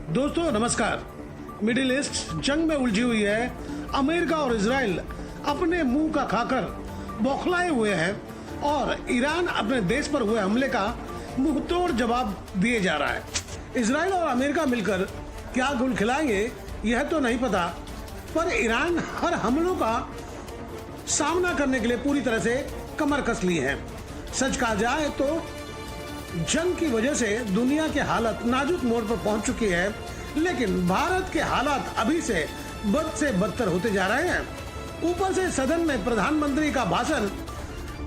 दोस्तों नमस्कार। Middle east जंग में उलझी हुई है। अमेरिका और इजराइल अपने मुंह का खाकर बौखलाए हुए हैं और ईरान अपने देश पर हुए हमले का मुंहतोड़ जवाब दिए जा रहा है। इजराइल और अमेरिका मिलकर क्या गुल खिलाएंगे यह तो नहीं पता, पर ईरान हर हमलों का सामना करने के लिए पूरी तरह से कमर कस ली है। सच कहा जाए तो जंग की वजह से दुनिया की हालत नाजुक मोड़ पर पहुंच चुकी है, लेकिन भारत के हालात अभी से बद से बदतर होते जा रहे हैं। ऊपर से सदन में प्रधानमंत्री का भाषण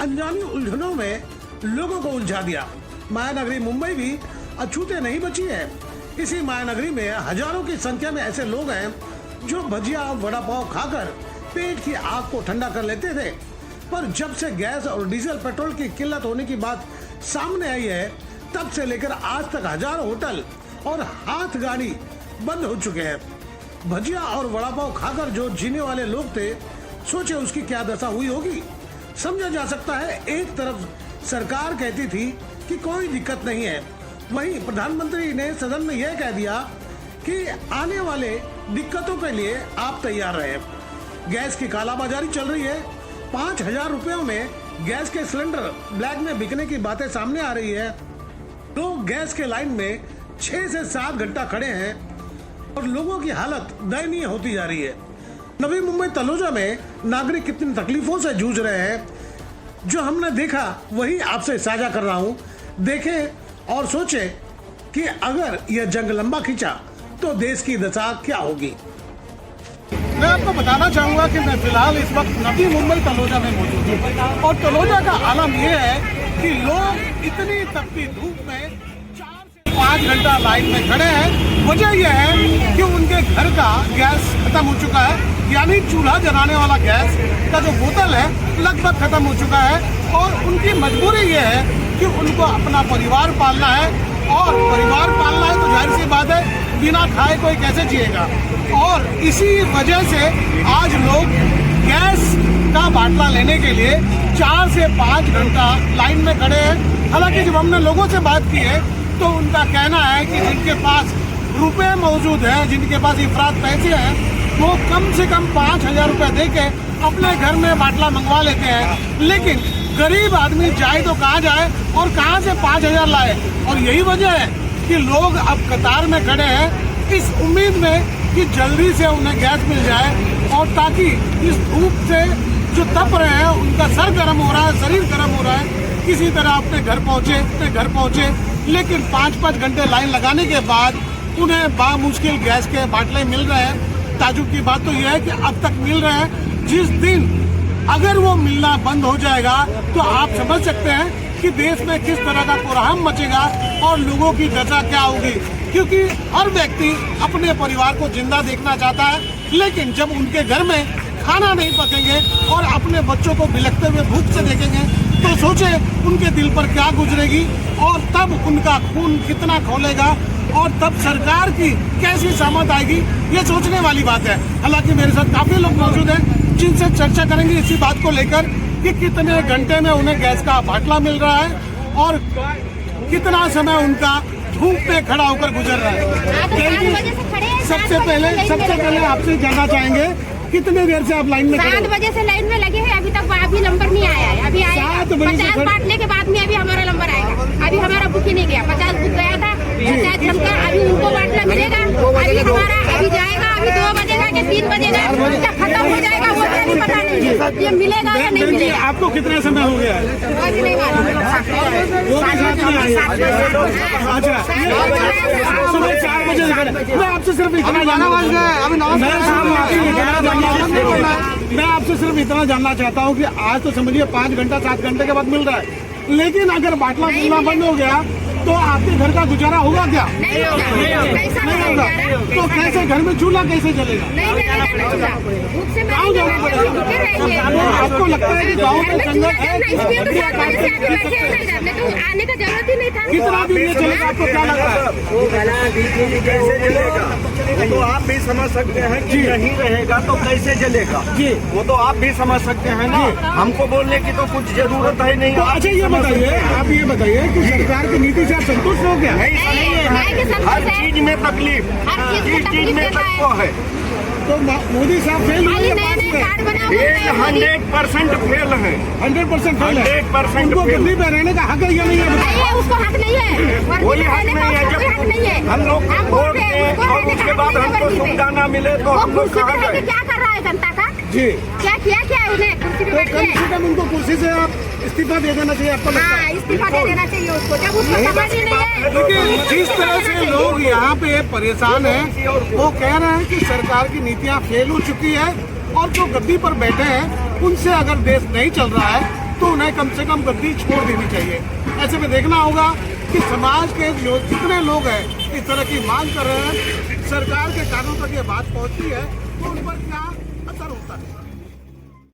अनजानी उलझनों में लोगों को उलझा दिया। महानगरी मुंबई भी अछूते नहीं बची है। इसी महानगरी में हजारों की संख्या में ऐसे लोग हैं जो भजिया वड़ा पाव खाकर पेट की आग को ठंडा कर लेते थे, पर जब से गैस और डीजल पेट्रोल की किल्लत होने की बात सामने आई है, तब से लेकर आज तक हजारों होटल और हाथ गाड़ी बंद हो चुके हैं। भजिया और वड़ा पाव खाकर जो जीने वाले लोग थे, सोचे उसकी क्या दशा हुई होगी। समझा जा सकता है, एक तरफ सरकार कहती थी कि कोई दिक्कत नहीं है, वहीं प्रधानमंत्री ने सदन में यह कह दिया कि आने वाले दिक्कतों के लिए आप तैयार रहे। गैस की कालाबाजारी चल रही है। 5,000 रुपयों में गैस के सिलेंडर ब्लैक में बिकने की बातें सामने आ रही है। लोग गैस के लाइन में 6 से 7 घंटा खड़े हैं और लोगों की हालत दयनीय होती जा रही है। नवी मुंबई तलोजा में नागरिक कितनी तकलीफों से जूझ रहे हैं, जो हमने देखा वही आपसे साझा कर रहा हूँ। देखें और सोचें कि अगर यह जंग लंबा खींचा तो देश की दशा क्या होगी। मैं आपको बताना चाहूँगा कि मैं फिलहाल इस वक्त नवी मुंबई तलोजा में मौजूद हूँ और तलोजा का आलम यह है कि लोग इतनी तपती धूप में 4 से 5 घंटा लाइन में खड़े हैं। वजह यह है कि उनके घर का गैस खत्म हो चुका है, यानी चूल्हा जलाने वाला गैस का जो बोतल है लगभग खत्म हो चुका है और उनकी मजबूरी यह है कि उनको अपना परिवार पालना है और परिवार पालना है तो जाहिर सी बात है बिना खाए कोई कैसे जिएगा। और इसी वजह से आज लोग गैस का बाटला लेने के लिए 4 से 5 घंटा लाइन में खड़े हैं। हालांकि जब हमने लोगों से बात की है तो उनका कहना है कि जिनके पास रुपए मौजूद हैं, जिनके पास इफरात पैसे हैं, वो कम से कम 5,000 रुपये दे के अपने घर में बाटला मंगवा लेते हैं। लेकिन गरीब आदमी जाए तो कहाँ जाए और कहाँ से 5,000 लाए। और यही वजह है कि लोग अब कतार में खड़े हैं इस उम्मीद में कि जल्दी से उन्हें गैस मिल जाए और ताकि इस धूप से जो तप रहे हैं उनका सर गर्म हो रहा है, शरीर गर्म हो रहा है, किसी तरह अपने घर पहुँचे। लेकिन 5-5 घंटे लाइन लगाने के बाद उन्हें बामुश्किल गैस के बाटले मिल रहे हैं। ताजुब की बात तो यह है कि अब तक मिल रहे हैं। जिस दिन अगर वो मिलना बंद हो जाएगा तो आप समझ सकते हैं कि देश में किस तरह का कोलाहल मचेगा और लोगों की दशा क्या होगी, क्योंकि हर व्यक्ति अपने परिवार को जिंदा देखना चाहता है। लेकिन जब उनके घर में खाना नहीं पकेंगे और अपने बच्चों को बिलखते हुए भूख से देखेंगे तो सोचे उनके दिल पर क्या गुजरेगी और तब उनका खून कितना खौलेगा और तब सरकार की कैसी सहमत आएगी, ये सोचने वाली बात है। हालांकि मेरे साथ काफी लोग मौजूद हैं जिनसे चर्चा करेंगे इसी बात को लेकर कि कितने घंटे में उन्हें गैस का बाटला मिल रहा है और कितना समय उनका धूप में खड़ा होकर गुजर रहा है। सबसे पहले आपसे जानना चाहेंगे कितने देर से आप लाइन में 7 बजे से लाइन में लगे हैं, अभी तक अभी नंबर नहीं आया है। अभी आया 50 बांटने के बाद में अभी हमारा नंबर आएगा। अभी हमारा बुक ही नहीं गया, 50 बुक गया था, 50 जमकर अभी उनको बाटला मिलेगा। अभी हमारा अभी जाएगा, अभी 2 बजेगा कि 3 बजेगा, जब खत्म हो जाएगा वो नहीं पता नहीं है ये मिलेगा या नहीं मिलेगा। आपको कितना समय हो गया है? अच्छा, सुबह 4 बजे मैं आपसे सिर्फ इतना जानना चाहता हूँ कि आज तो समझिए 5 घंटा 7 घंटे के बाद मिल रहा है, लेकिन अगर बाटला मिलना बंद हो गया तो आपके घर का गुजारा होगा क्या? नहीं होगा। तो कैसे घर में चूल्हा कैसे जलेगा? गाँव जाना पड़ेगा। आपको लगता है कि गाँव में संघर्ष है? आने का जरूरत ही नहीं था। कितना दिन ये चलेगा, आपको क्या लगता है? कैसे जलेगा वो तो आप भी समझ सकते हैं कि नहीं रहेगा तो कैसे जलेगा जी, वो तो आप भी समझ सकते हैं ना। हमको बोलने की तो कुछ जरूरत है नहीं। तो अच्छा ये बताइए, आप ये बताइए कि सरकार की नीति से आप संतुष्ट हो क्या? हर चीज में तकलीफ हर चीज चीज को चीज तकलीफ में देता सबको है। है। तो मोदी साहब फेल हुए खाली ये नए बात नए है। कार्ड बना हुए हैं मोदी। 100% फेल है। 100% फेल है। 100% उनको फेल। दिल्ली में रहने का हक है या नहीं है? नहीं है, उसको हक नहीं है, वर्दी कोई में हक रहने का नहीं है। उसको कोई हक नहीं है। जब हम लोग हम वोट वोट दें उनको और रहने का उसके हक बाद नहीं है हमको वर्दी में। सुविधा ना मिले तो वो हम लोग कुर्सी पे कहाँ बैठ के गए? क्या कर रहा है जनता का? जी, क्या किया क्या है उन्हें कुर्सी पे तो बैठ कम के? से कम उनको कुर्सी से आप इस्तीफा दे देना चाहिए, आपको लगता है? हाँ, इस्तीफा दे देना चाहिए उसको, जब उसको समझ ही नहीं है। देखिए, जिस तरह से लोग यहाँ पे परेशान हैं, वो कह रहे हैं कि सरकार की नीतियाँ फेल हो चुकी है और जो गद्दी पर बैठे हैं उनसे अगर देश नहीं चल रहा है तो उन्हें कम से कम गद्दी छोड़ देनी चाहिए। ऐसे में देखना होगा कि समाज के जो जितने लोग हैं इस तरह की मांग कर रहे हैं, सरकार के कानों तक ये बात पहुंची है तो उन पर